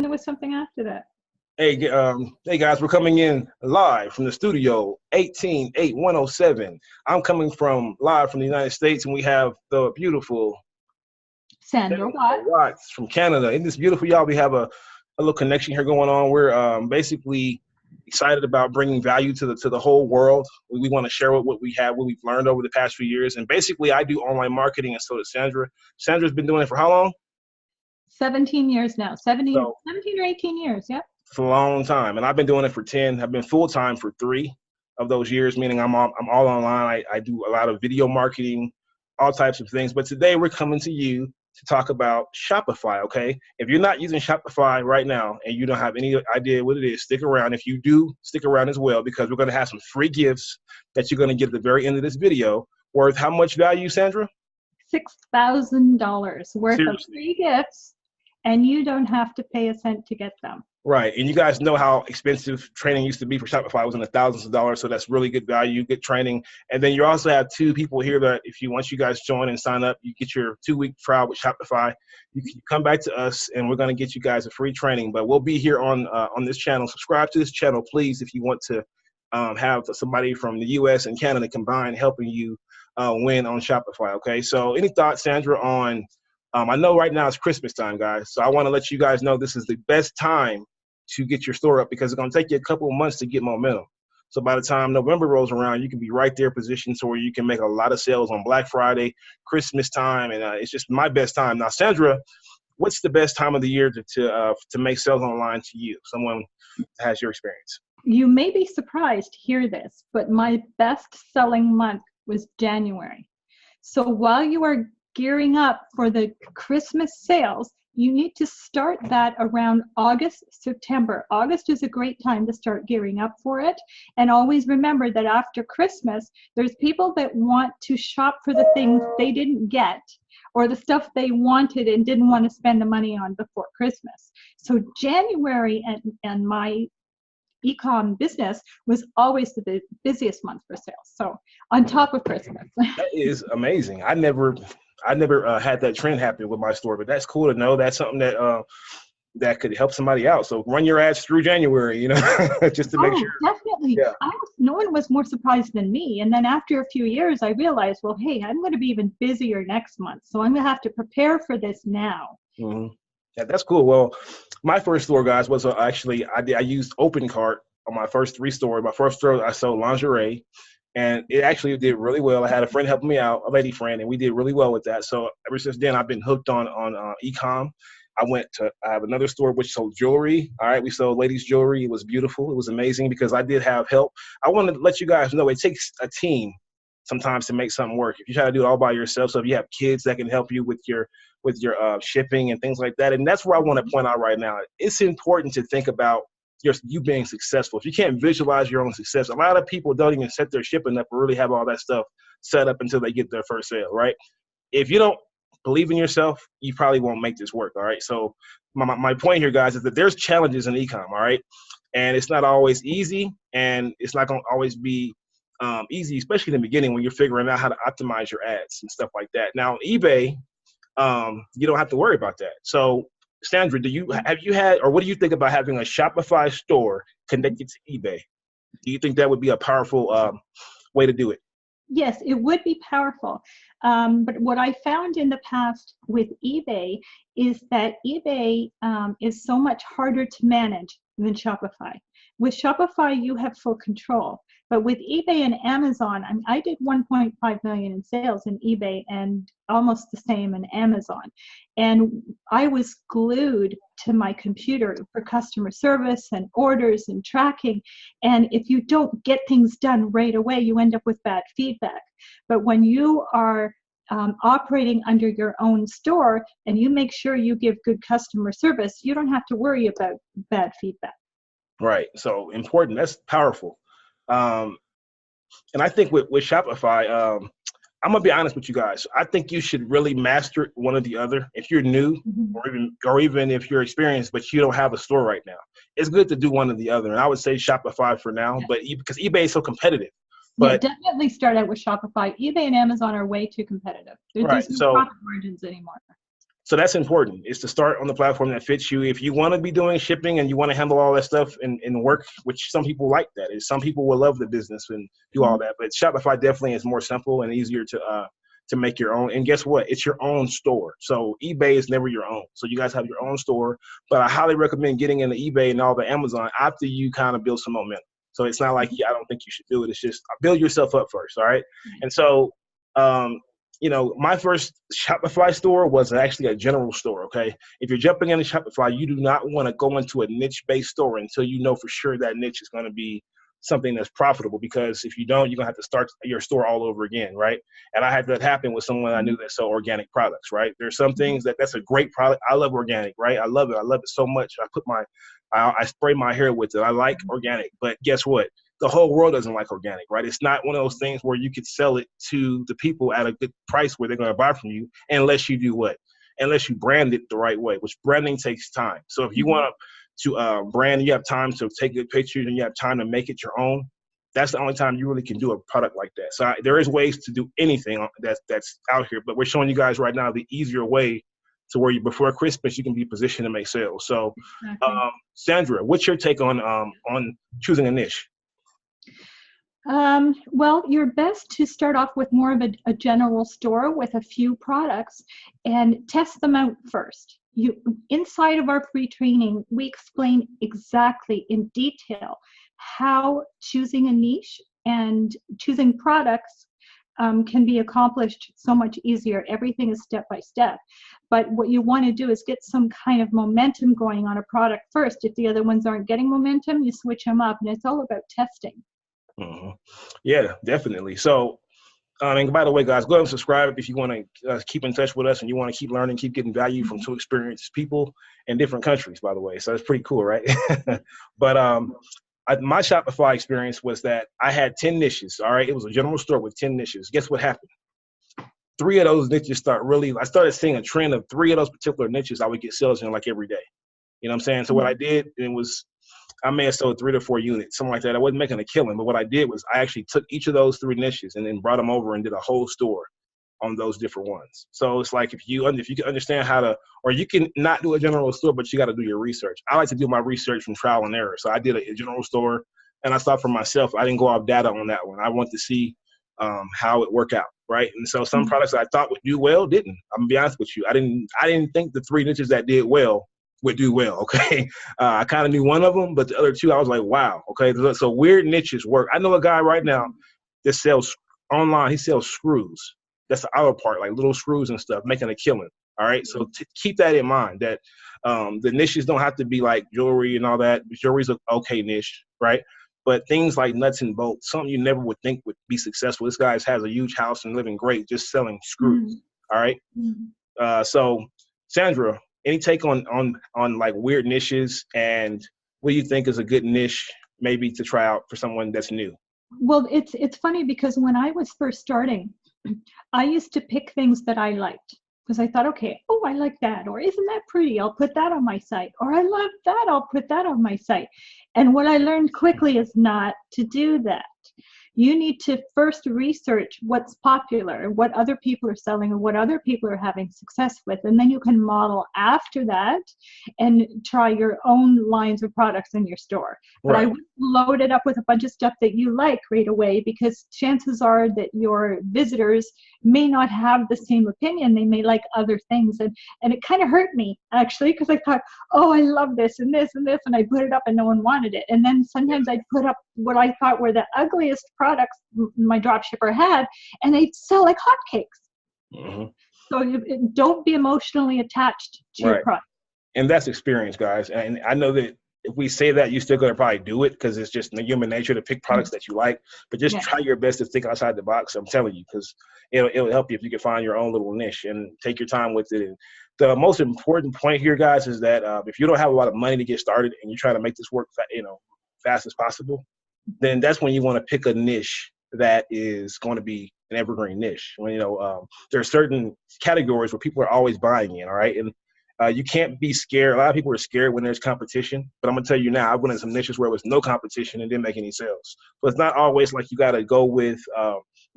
there was something after that. Hey guys, we're coming in live from the studio 188-107. I'm coming live from the United States, and we have the beautiful Sandra Watts from Canada. Isn't this beautiful, y'all? We have a little connection here going on. We're basically excited about bringing value to the whole world. We want to share what we have, what we've learned over the past few years. And basically, I do online marketing, and so does Sandra. Sandra's been doing it for how long? 17 years now. 17 or 18 years, yeah. For a long time, and I've been doing it for 10. I've been full-time for 3 of those years, meaning I'm all online. I do a lot of video marketing, all types of things. But today we're coming to you to talk about Shopify, okay? If you're not using Shopify right now and you don't have any idea what it is, stick around. If you do, stick around as well, because we're going to have some free gifts that you're going to get at the very end of this video, worth how much value, Sandra? $6,000 worth Seriously. Of free gifts, and you don't have to pay a cent to get them. Right. And you guys know how expensive training used to be for Shopify. It was in the thousands of dollars. So that's really good value, good training. And then you also have 2 people here that once you guys join and sign up, you get your 2-week trial with Shopify. You can come back to us and we're going to get you guys a free training. But we'll be here on this channel. Subscribe to this channel, please, if you want to have somebody from the US and Canada combined helping you win on Shopify. Okay. So any thoughts, Sandra, on I know right now it's Christmas time, guys. So I want to let you guys know this is the best time to get your store up, because it's going to take you a couple of months to get momentum. So by the time November rolls around, you can be right there positioned to where you can make a lot of sales on Black Friday, Christmas time, and it's just my best time. Now, Sandra, what's the best time of the year to make sales online to you, someone that has your experience? You may be surprised to hear this, but my best-selling month was January. So while you are gearing up for the Christmas sales, you need to start that around August, September. August is a great time to start gearing up for it. And always remember that after Christmas, there's people that want to shop for the things they didn't get, or the stuff they wanted and didn't want to spend the money on before Christmas. So January and my Ecom business was always the busiest month for sales. So on top of Christmas. That is amazing. I never had that trend happen with my store, but that's cool to know. That's something that could help somebody out. So run your ads through January, just to make sure. Definitely. Yeah. No one was more surprised than me. And then after a few years, I realized, well, hey, I'm going to be even busier next month. So I'm going to have to prepare for this now. Mm-hmm. Yeah, that's cool. Well, my first store, guys, was actually, I used OpenCart on my first 3 stores. My first store, I sold lingerie. And it actually did really well. I had a friend helping me out, a lady friend, and we did really well with that. So ever since then, I've been hooked on Ecom. I have another store which sold jewelry. All right, we sold ladies' jewelry. It was beautiful. It was amazing because I did have help. I want to let you guys know it takes a team sometimes to make something work. If you try to do it all by yourself, so if you have kids that can help you with your shipping and things like that, and that's where I want to point out right now. It's important to think about you being successful. If you can't visualize your own success, a lot of people don't even set their shipping up or really have all that stuff set up until they get their first sale, right? If you don't believe in yourself, you probably won't make this work, all right? So my point here, guys, is that there's challenges in Ecom, all right? And it's not always easy, and it's not going to always be easy, especially in the beginning when you're figuring out how to optimize your ads and stuff like that. Now, eBay, you don't have to worry about that. So Sandra, have you had, or what do you think about having a Shopify store connected to eBay? Do you think that would be a powerful way to do it? Yes, it would be powerful. But what I found in the past with eBay is that eBay is so much harder to manage than Shopify. With Shopify, you have full control. But with eBay and Amazon, I did 1.5 million in sales in eBay and almost the same in Amazon. And I was glued to my computer for customer service and orders and tracking. And if you don't get things done right away, you end up with bad feedback. But when you are operating under your own store and you make sure you give good customer service, you don't have to worry about bad feedback. Right. So important. That's powerful. And I think with Shopify, I'm gonna be honest with you guys. I think you should really master one or the other. If you're new, or even if you're experienced, but you don't have a store right now, it's good to do one or the other. And I would say Shopify for now, but because eBay is so competitive. But yeah, definitely start out with Shopify. eBay and Amazon are way too competitive. There's no profit margins anymore. So that's important, is to start on the platform that fits you. If you want to be doing shipping and you want to handle all that stuff and work, which some people like that, is some people will love the business and do all that. But Shopify definitely is more simple and easier to make your own. And guess what? It's your own store. So eBay is never your own. So you guys have your own store. But I highly recommend getting into eBay and all the Amazon after you kind of build some momentum. So it's not like, I don't think you should do it. It's just build yourself up first. All right. And so, my first Shopify store was actually a general store, okay? If you're jumping into Shopify, you do not want to go into a niche-based store until you know for sure that niche is going to be something that's profitable, because if you don't, you're going to have to start your store all over again, right? And I had that happen with someone I knew that sold organic products, right? There's some things that's a great product. I love organic, right? I love it. I love it so much. I spray my hair with it. I like organic, but guess what? The whole world doesn't like organic, right? It's not one of those things where you could sell it to the people at a good price where they're going to buy from you, unless you do what? Unless you brand it the right way, which branding takes time. So if you want to brand, you have time to take good pictures and you have time to make it your own. That's the only time you really can do a product like that. So there is ways to do anything that's out here, but we're showing you guys right now the easier way to where before Christmas you can be positioned to make sales. So, Sandra, what's your take on choosing a niche? Well, you're best to start off with more of a general store with a few products and test them out first. Inside of our free training, we explain exactly in detail how choosing a niche and choosing products can be accomplished so much easier. Everything is step by step. But what you want to do is get some kind of momentum going on a product first. If the other ones aren't getting momentum, you switch them up, and it's all about testing. Mm-hmm. Yeah, definitely. So, and by the way, guys, go ahead and subscribe if you want to keep in touch with us and you want to keep learning, keep getting value from two experienced people in different countries, by the way. So it's pretty cool, right? But my Shopify experience was that I had 10 niches, all right? It was a general store with 10 niches. Guess what happened? 3 of those niches I started seeing a trend of 3 of those particular niches I would get sales in like every day. You know what I'm saying? So what I did, I may have sold 3 to 4 units, something like that. I wasn't making a killing, but what I did was I actually took each of those 3 niches and then brought them over and did a whole store on those different ones. So it's like if you can understand how to, or you can not do a general store, but you got to do your research. I like to do my research from trial and error. So I did a general store and I saw for myself. I didn't go off data on that one. I want to see how it worked out, right? And so some products I thought would do well didn't. I'm gonna be honest with you. I didn't think the 3 niches that did well would do well, okay? I kind of knew one of them, but the other 2, I was like, wow, okay? So weird niches work. I know a guy right now that sells online. He sells screws. That's the other part, like little screws and stuff, making a killing, all right? So keep that in mind, that the niches don't have to be like jewelry and all that. Jewelry's an okay niche, right? But things like nuts and bolts, something you never would think would be successful. This guy has a huge house and living great just selling screws, all right? So, Sandra, any take on like weird niches, and what do you think is a good niche maybe to try out for someone that's new? Well, it's funny because when I was first starting, I used to pick things that I liked because I thought, okay, oh, I like that, or isn't that pretty? I'll put that on my site, or I love that, I'll put that on my site. And what I learned quickly is not to do that. You need to first research what's popular, what other people are selling, or what other people are having success with, and then you can model after that and try your own lines of products in your store. But I wouldn't load it up with a bunch of stuff that you like right away, because chances are that your visitors may not have the same opinion. They may like other things. And it kind of hurt me, actually, because I thought, oh, I love this and this and this, and I put it up and no one wanted it. And then sometimes I'd put up what I thought were the ugliest products my dropshipper had, and they'd sell like hotcakes. So don't be emotionally attached to your product. And that's experience, guys. And I know that if we say that, you're still going to probably do it because it's just human nature to pick products that you like. But just try your best to think outside the box. I'm telling you, because it'll help you if you can find your own little niche and take your time with it. And the most important point here, guys, is that if you don't have a lot of money to get started and you're trying to make this work, fast as possible, then that's when you want to pick a niche that is going to be an evergreen niche. When there are certain categories where people are always buying in, all right? And you can't be scared. A lot of people are scared when there's competition, but I'm gonna tell you now, I went in some niches where there was no competition and didn't make any sales. So it's not always like you got to go with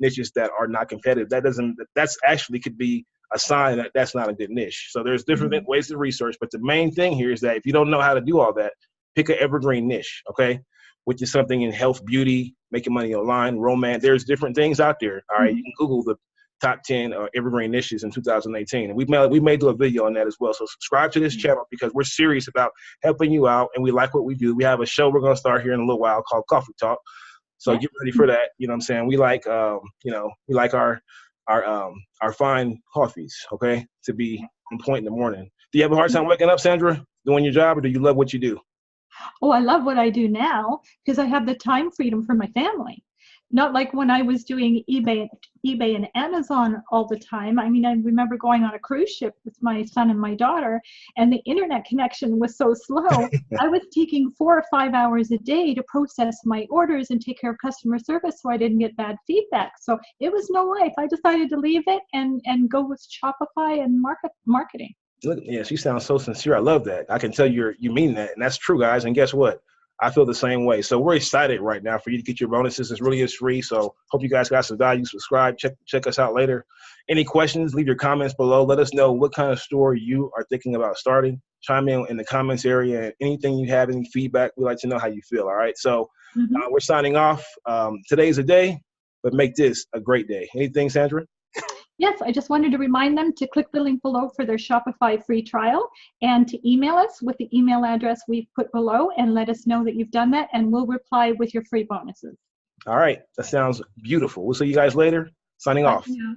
niches that are not competitive. That's actually could be a sign that that's not a good niche. So there's different Mhm. ways to research, but the main thing here is that if you don't know how to do all that, pick an evergreen niche, okay? Which is something in health, beauty, making money online, romance. There's different things out there. All right, you Mhm. can Google the top 10 evergreen niches in 2018, and we may do a video on that as well. So subscribe to this channel because we're serious about helping you out, and we like what we do. We have a show we're going to start here in a little while called Coffee Talk. So Yeah. get ready for that. You know what I'm saying? We like, we like our fine coffees, okay, to be on point in the morning. Do you have a hard time waking up, Sandra, doing your job, or do you love what you do? Oh, I love what I do now because I have the time freedom for my family. Not like when I was doing eBay and Amazon all the time. I mean, I remember going on a cruise ship with my son and my daughter, and the internet connection was so slow. I was taking 4 or 5 hours a day to process my orders and take care of customer service so I didn't get bad feedback. So it was no life. I decided to leave it and go with Shopify and marketing. Look, yeah, she sounds so sincere. I love that. I can tell you mean that, and that's true, guys. And guess what? I feel the same way. So we're excited right now for you to get your bonuses. It really is free. So hope you guys got some value. Subscribe. Check us out later. Any questions? Leave your comments below. Let us know what kind of store you are thinking about starting. Chime in the comments area. And anything you have, any feedback, we'd like to know how you feel. All right. So Mhm. we're signing off. Today's a day, but make this a great day. Anything, Sandra? Yes, I just wanted to remind them to click the link below for their Shopify free trial and to email us with the email address we've put below and let us know that you've done that, and we'll reply with your free bonuses. All right. That sounds beautiful. We'll see you guys later. Signing Bye off. for now.